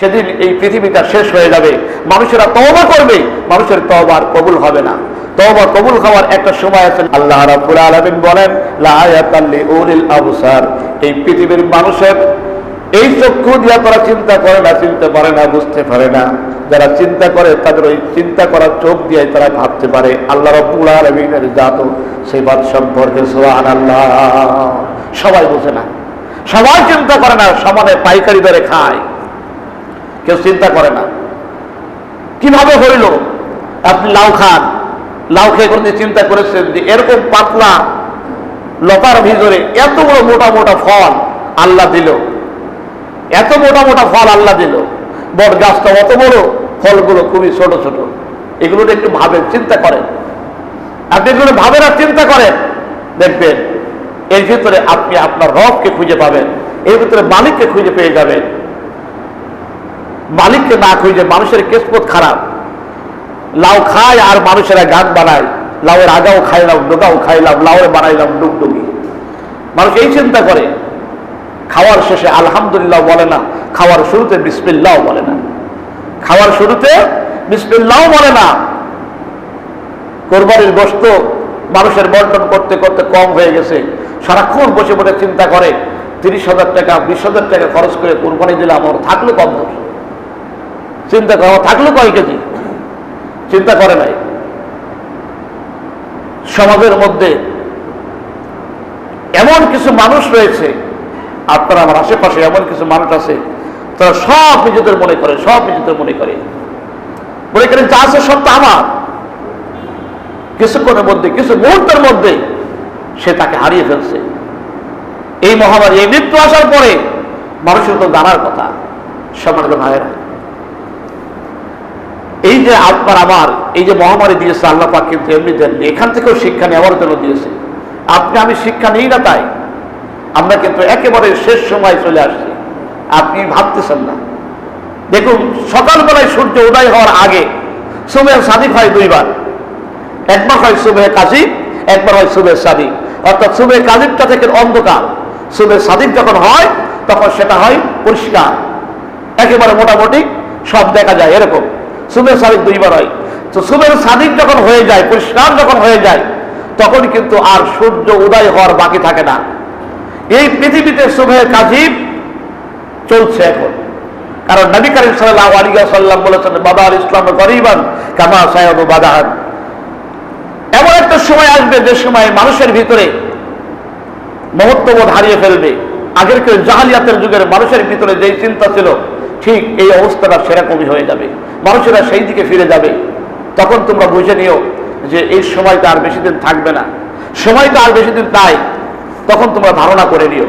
সেদিন এই পৃথিবীটা শেষ হয়ে যাবে, মানুষেরা তওবা করবে, মানুষের তওবা আর কবুল হবে না। তওবা কবুল হওয়ার একটা সময় আছে। আল্লাহ রাব্বুল আলামিন বলেন, লা আয়াতাল লিউলিল আবসার, এই পৃথিবীর মানুষের এই চক্ষু দিয়া তারা চিন্তা করে না, চিনতে পারে না, বুঝতে পারে না। যারা চিন্তা করে তাদের ওই চিন্তা করার চোখ দিয়ে তারা ভাবতে পারে আল্লাহ রাব্বুল আলামিনের জাত সিফাত সম্পর্কে। সুবহানাল্লাহ। সবাই বোঝে না, সবাই চিন্তা করে না, সমানে পাইকারি দরে খায়, কেউ চিন্তা করে না কিভাবে হইল। আপনি লাউ খান, লাউ খেয়ে কোনদিন চিন্তা করেছেন যে এরকম পাতলা লতার ভিতরে এত বড় মোটা মোটা ফল আল্লাহ দিল, এত মোটা মোটা ফল আল্লাহ দিল, বট গাছটা অত বড়, ফলগুলো খুবই ছোট ছোট। এগুলো একটু ভাবেন, চিন্তা করেন। আপনি এগুলো ভাবেন আর চিন্তা করেন, দেখবেন এর ভিতরে আপনি আপনার রবকে খুঁজে পাবেন, এর ভিতরে মালিককে খুঁজে পেয়ে যাবেন। মালিককে না খুঁজে মানুষের কিসমত খারাপ। লাউ খায় আর মানুষেরা গান বানায়, লাউয়ের আগাও খাইলাম, ডোগাও খাইলাম, লাউয়ের বানাইলাম ডুগডুগি। মানুষ এই চিন্তা করে, খাওয়ার শেষে আলহামদুলিল্লাহ বলে না, খাওয়ার শুরুতে বিসমিল্লাহ বলে না, খাওয়ার শুরুতে বিসমিল্লাহ বলে না। কোরবানির গোশত মানুষের বন্টন করতে করতে কম হয়ে গেছে, সারাক্ষণ বসে বসে চিন্তা করে 30,000 টাকা 20,000 টাকা খরচ করে কোরবানি দিলে আমার থাকলো কম দোষ, চিন্তা করে আমার থাকলো কয় কেজি, চিন্তা করে নাই। সমাজের মধ্যে এমন কিছু মানুষ রয়েছে, আপনার আমার আশেপাশে এমন কিছু মানুষ আছে, তারা সব নিজেদের মনে করে, সব নিজেদের মনে করে, মনে করেন যা আছে সব তো আমার। কিছুক্ষণের মধ্যে, কিছু মুহূর্তের মধ্যে সে তাকে হারিয়ে ফেলছে। এই মহামারী, এই মৃত্যু আসার পরে মানুষের তো জানার কথা। সম্মানিত ভাইয়েরা, এই যে আপনার আমার এই যে মহামারী দিয়েছে আল্লাহ পাক কিন্তু এমনি দেননি, এখান থেকেও শিক্ষা নেওয়ার জন্য দিয়েছে। আপনি আমি শিক্ষা নেই না, তাই আমরা কিন্তু একেবারে শেষ সময় চলে আসছি, আপনি ভাবতেছেন না। দেখুন সকালবেলায় সূর্য উদয় হওয়ার আগে সুবহে সাদিক হয় দুইবার, একবার হয় সুবহে কাযিব, একবার হয় সুবহে সাদিক। অর্থাৎ সুবহে কাযিবটা থেকে অন্ধকার, সুবহে সাদিক যখন হয় তখন সেটা হয় পরিষ্কার, একেবারে মোটামুটি সব দেখা যায়, এরকম সুবহে সাদিক দুইবার হয়। তো সুবহে সাদিক যখন হয়ে যায়, পরিষ্কার যখন হয়ে যায়, তখন কিন্তু আর সূর্য উদয় হওয়ার বাকি থাকে না। এই পৃথিবীতে সুবহে কাযিব চলছে এখন, কারণ নবী করিম সাল্লাল্লাহু আলাইহি ওয়াসাল্লাম বলেছেন, বাদাল ইসলাম গরিবান কামা সায়াদু বাদাহান। এমন একটা সময় আসবে যে সময় মানুষের ভিতরে মহত্ববোধ হারিয়ে ফেলবে। আগের কেউ জাহালিয়াতের যুগের মানুষের ভিতরে যেই চিন্তা ছিল, ঠিক এই অবস্থাটা সেরকমই হয়ে যাবে, মানুষেরা সেই দিকে ফিরে যাবে। তখন তোমরা বুঝে নিও যে এই সময়টা আর বেশি দিন থাকবে না, সময়টা আর বেশি দিন নাই। তখন তোমরা ধারণা করে নিও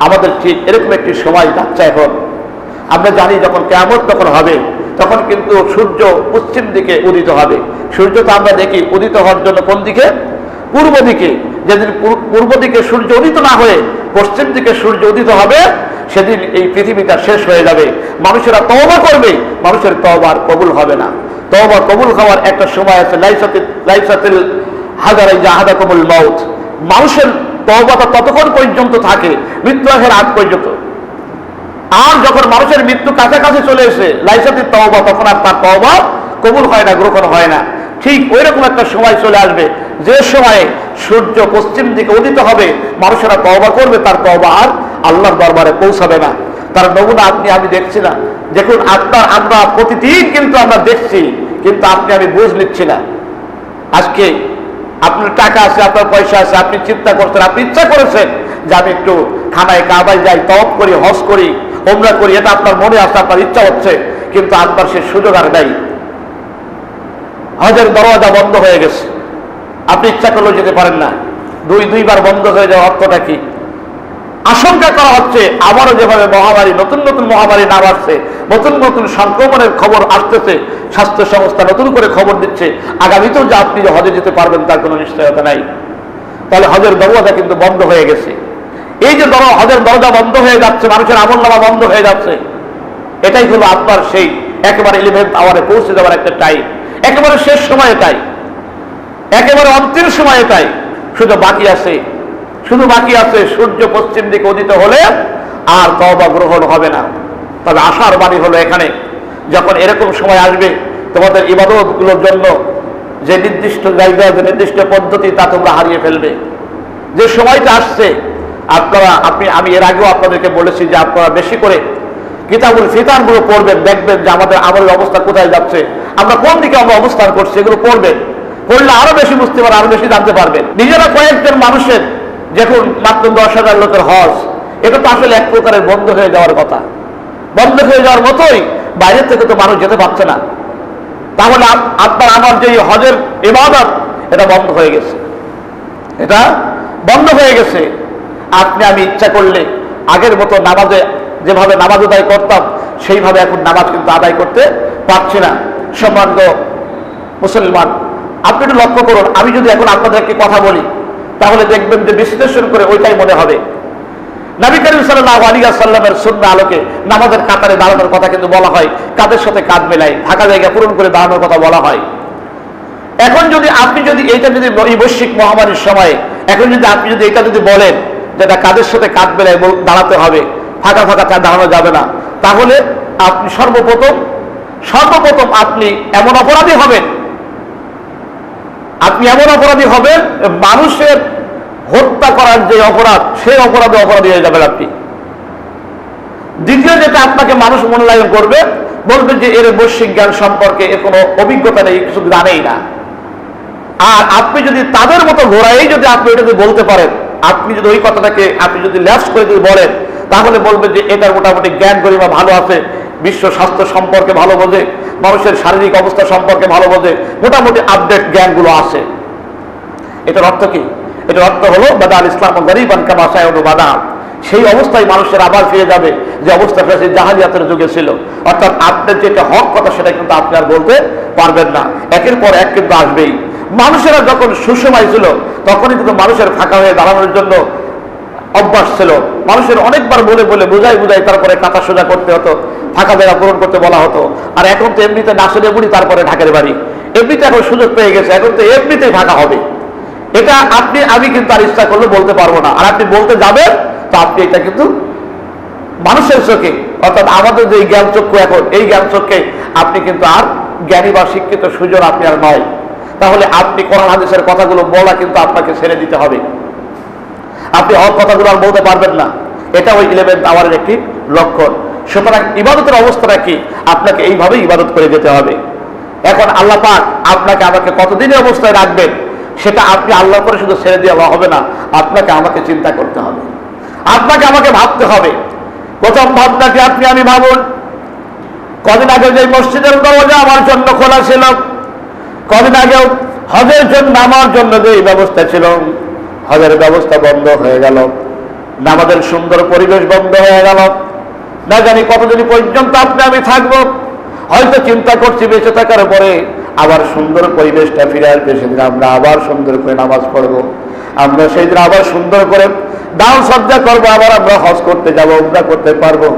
আমাদের ঠিক এরকম একটি সময় যাচ্ছে এখন। আমরা জানি যখন কিয়ামত তখন হবে, তখন কিন্তু সূর্য পশ্চিম দিকে উদিত হবে। সূর্য তো আমরা দেখি উদিত হওয়ার জন্য কোন দিকে? পূর্ব দিকে। যেদিন পূর্ব দিকে সূর্য উদিত না হয়ে পশ্চিম দিকে সূর্য উদিত হবে, সেদিন এই পৃথিবীটা শেষ হয়ে যাবে। মানুষেরা তওবা করবে, মানুষের তওবা আর কবুল হবে না। তওবা কবুল হওয়ার একটা সময় আছে, লাইসাতিল হাজারাই জাহাদাকুমুল মাউত। মানুষের তওবাটা ততক্ষণ পর্যন্ত থাকে, মৃত্যু আসার আগ পর্যন্ত। আর যখন মানুষের মৃত্যু কাছাকাছি চলে এসে লাইসাতিত তওবা, তখন আর তার তওবা কবুল হয় না, গ্রহণ হয় না। ঠিক ওই রকম একটা সময় চলে আসবে, যে সময়ে সূর্য পশ্চিম দিকে উদিত হবে, মানুষেরা তওবা করবে, তার তওবা আর আল্লাহর দরবারে পৌঁছাবে না। তার নমুনা আপনি আমি দেখছি না। দেখুন আপনার আমরা প্রতিদিন কিন্তু আমরা দেখছি, কিন্তু আপনি আমি বুঝ নিচ্ছি না। আজকে আপনার টাকা আছে, আপনার পয়সা আছে, আপনি চিন্তা করছেন, আপনি ইচ্ছা করেছেন যে আমি একটু খানায় কাবায় যাই, তওয়াফ করি, হজ করি, ওমরা করি, এটা আপনার মনে আছে, আপনার ইচ্ছা হচ্ছে, কিন্তু আপনার সে সুযোগ আর নাই। হজের দরওয়াজা বন্ধ হয়ে গেছে, আপনি ইচ্ছা করলেও যেতে পারেন না। দুইবার বন্ধ হয়ে যাওয়ার অর্থটা কি? আশঙ্কা করা হচ্ছে আবারও যেভাবে মহামারী, নতুন নতুন মহামারী নাম আসছে, নতুন নতুন সংক্রমণের খবর আসতেছে, স্বাস্থ্য সংস্থা নতুন করে খবর দিচ্ছে, আগামীতেও যে আপনি যে হজে যেতে পারবেন তার কোনো নিশ্চয়তা নাই। তাহলে হজের দরওয়াজা কিন্তু বন্ধ হয়ে গেছে। এই যে হজের দরজা বন্ধ হয়ে যাচ্ছে, মানুষের আমলনামা বন্ধ হয়ে যাচ্ছে, এটাই হলো আপনার সেই একেবারে 11th আওয়ারে পৌঁছে যাওয়ার একটা টাইম, একেবারে শেষ সময় এটাই, একেবারে অন্তিম সময় এটাই। শুধু বাকি আছে সূর্য পশ্চিম দিকে উদিত হলে আর তওবা গ্রহণ হবে না। তবে আশার বাণী হলো এখানে, যখন এরকম সময় আসবে তোমাদের ইবাদতগুলোর জন্য যে নির্দিষ্ট জায়গা, যে নির্দিষ্ট পদ্ধতি, তা তোমরা হারিয়ে ফেলবে। যে সময়টা আসছে আমি এর আগেও আপনাদেরকে বলেছি যে আপনারা বেশি করে কিতাবুল ফিতানগুলো পড়বেন, দেখবেন যে আমাদের আমলের অবস্থা কোথায় যাচ্ছে, আমরা কোন দিকে আমরা অবস্থান করছি, এগুলো পড়বেন। পড়লে আরো বেশি বুঝতে পারবেন, আরো বেশি জানতে পারবেন। নিজেরা কয়েকজন মানুষের যখন মাত্র 10,000 লোকের হজ, এটা তো আসলে এক প্রকারের বন্ধ হয়ে যাওয়ার কথা, বন্ধ হয়ে যাওয়ার মতোই। বাইরে থেকে তো মানুষ যেতে পারছে না, তাহলে আপনার আমার যে হজের ইবাদত, এটা বন্ধ হয়ে গেছে, এটা বন্ধ হয়ে গেছে। আপনি আমি ইচ্ছা করলে আগের মতো নামাজে যেভাবে নামাজ আদায় করতাম, সেইভাবে এখন নামাজ কিন্তু আদায় করতে পারছি না। সম্মানিত মুসলমান, আপনি একটু লক্ষ্য করুন, আমি যদি এখন আপনাদেরকে কথা বলি, তাহলে দেখবেন যে বিশ্লেষণ করে ওইটাই মনে হবে। নবী করিম সাল্লাল্লাহু আলাইহি ওয়াসাল্লামের সুন্নাহ আলোকে নামাজের কাতারে দাঁড়ানোর কথা কিন্তু বলা হয়, কাদের সাথে কাঁধ মেলাই ফাঁকা জায়গা পূরণ করে দাঁড়ানোর কথা বলা হয়। এখন যদি আপনি যদি এইটা যদি এই বৈশ্বিক মহামারীর সময়ে এখন যদি আপনি যদি এটা যদি বলেন যে এটা কাদের সাথে কাঁধ মেলাই দাঁড়াতে হবে, ফাঁকা ফাঁকা দাঁড়ানো যাবে না, তাহলে আপনি সর্বপ্রথম আপনি এমন অপরাধী হবেন, মানুষের হত্যা করার যে অপরাধ, সেই অপরাধী হয়ে যাবেন আপনি। দ্বিতীয় যেটা আপনাকে মানুষ মূল্যায়ন করবে, বলবে যে এর বৈশ্বিক জ্ঞান সম্পর্কে এর কোনো অভিজ্ঞতা নেই, কিছু জানেই না। আর আপনি যদি তাদের মতো ঘোরাই যদি আপনি এটা যদি বলতে পারেন, আপনি যদি ওই কথাটাকে আপনি যদি ল্যাপস করে যদি বলেন, তাহলে বলবে যে এটার মোটামুটি জ্ঞান গরিমা ভালো আছে, বিশ্ব স্বাস্থ্য সম্পর্কে ভালো বোঝে, মানুষের শারীরিক অবস্থা সম্পর্কে ভালো বোঝে, মোটামুটি আপডেট জ্ঞানগুলো আছে। এটার অর্থ কি? এটার অর্থ হলো বাদাল ইসলাম গরিবান কামা সায়াউদু বাদা, সেই অবস্থায় মানুষের আবার ফিরে যাবে যে অবস্থাটা সেই জাহালিয়াতের যুগে ছিল। অর্থাৎ আপনার যেটা হক কথা, সেটা কিন্তু আপনি আর বলতে পারবেন না, একের পর এক কিন্তু আসবেই। মানুষেরা যখন সুসময় ছিল, তখনই কিন্তু মানুষের ফাঁকা হয়ে দাঁড়ানোর জন্য অভ্যাস ছিল। মানুষের অনেকবার বলে বুঝাই তারপরে কাঁথা সোজা করতে হতো, ফাঁকা জায়গা পূরণ করতে বলা হতো। আর এখন তো এমনিতে নাচলে বুড়ি, তারপরে ঢাকের বাড়ি, এমনিতে এখন সুযোগ পেয়ে গেছে, এখন তো এমনিতেই ফাঁকা হবে। এটা আমি কিন্তু আর ইচ্ছা করলে বলতে পারবো না। আর আপনি বলতে যাবেন তো আপনি এটা কিন্তু মানুষের চোখে, অর্থাৎ আমাদের যে জ্ঞান চক্ষু, এখন এই জ্ঞান চক্ষে আপনি কিন্তু আর জ্ঞানী বা শিক্ষিত সুজন আপনি আর নয়। তাহলে আপনি কোরআন হাদিসের কথাগুলো বলা কিন্তু আপনাকে ছেড়ে দিতে হবে, আপনি হক কথাগুলো আর বলতে পারবেন না। এটা ওই 11th আওয়ারের একটি লক্ষণ। সুতরাং ইবাদতের অবস্থাটা কি, আপনাকে এইভাবে ইবাদত করে যেতে হবে। এখন আল্লাহ পাক আপনাকে আমাকে কতদিনের অবস্থায় রাখবেন, সেটা আপনি আল্লাহর করে শুধু ছেড়ে দেওয়া হবে না, আপনাকে আমাকে চিন্তা করতে হবে, আপনাকে আমাকে ভাবতে হবে। প্রথম ভাবনাটি আমি ভাবুন, কদিন আগে যে মসজিদের দরজা আমার জন্য খোলা ছিল, কদিন আগেও হজের জন্য আমার জন্য যে ব্যবস্থা ছিল, হজের ব্যবস্থা বন্ধ হয়ে গেল, নামাজের সুন্দর পরিবেশ বন্ধ হয়ে গেল। না জানি কতদিন পর্যন্ত আমি থাকবো। হয়তো চিন্তা করছি বেঁচে থাকার পরে আবার সুন্দর পরিবেশটা ফিরে আসবে, সেদিন আমরা আবার সুন্দর করে নামাজ পড়বো, আমরা সেই দিন আবার সুন্দর করে দান সজ্জা করবো, আবার আমরা হজ করতে যাবো, উমরা করতে পারবো,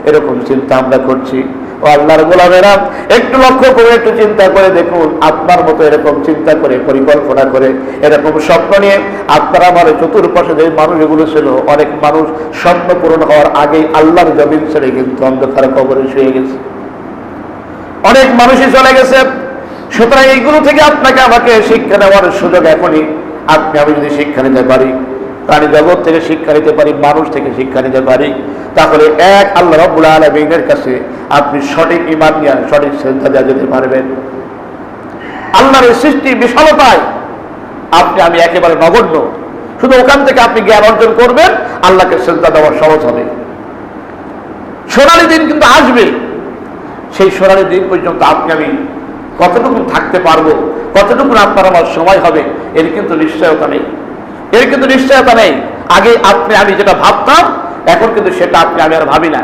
এরকম চিন্তা আমরা করছি। ও আল্লাহর গোলামেরা, একটু লক্ষ্য করে একটু চিন্তা করে দেখুন, আপনার মতো এরকম চিন্তা করে পরিকল্পনা করে এরকম স্বপ্ন নিয়ে আপনার আমার চতুর্পাশে যে মানুষগুলো ছিল, অনেক মানুষ স্বপ্ন পূরণ হওয়ার আগেই আল্লাহর জমিন ছেড়ে কিন্তু অন্ধকার কবরে শুয়ে গেছে, অনেক মানুষই চলে গেছে। সুতরাং এইগুলো থেকে আপনাকে আমাকে শিক্ষা নেওয়ার সুযোগ এখনই। আমি যদি শিক্ষা নিতে পারি, প্রাণী জগৎ থেকে শিক্ষা নিতে পারি, মানুষ থেকে শিক্ষা নিতে পারি, তাহলে এক আল্লাহ রাব্বুল আলামিনের কাছে আপনি সঠিক ঈমান নিয়ে সঠিক শ্রদ্ধা দিয়ে যেতে পারবেন। আল্লাহর সৃষ্টি বিশালতায় আমি একেবারে নগণ্য, শুধু ওখান থেকে আপনি জ্ঞান অর্জন করবেন, আল্লাহকে শ্রদ্ধা দেওয়া সহজ হবে। সোনালী দিন কিন্তু আসবে, সেই সোনালী দিন পর্যন্ত আমি কতটুকু থাকতে পারবো, কতটুকু আপনার আমার সময় হবে, এর কিন্তু নিশ্চয়তা নেই। আগে আমি যেটা ভাবতাম, এখন কিন্তু সেটা আমি আর ভাবি না।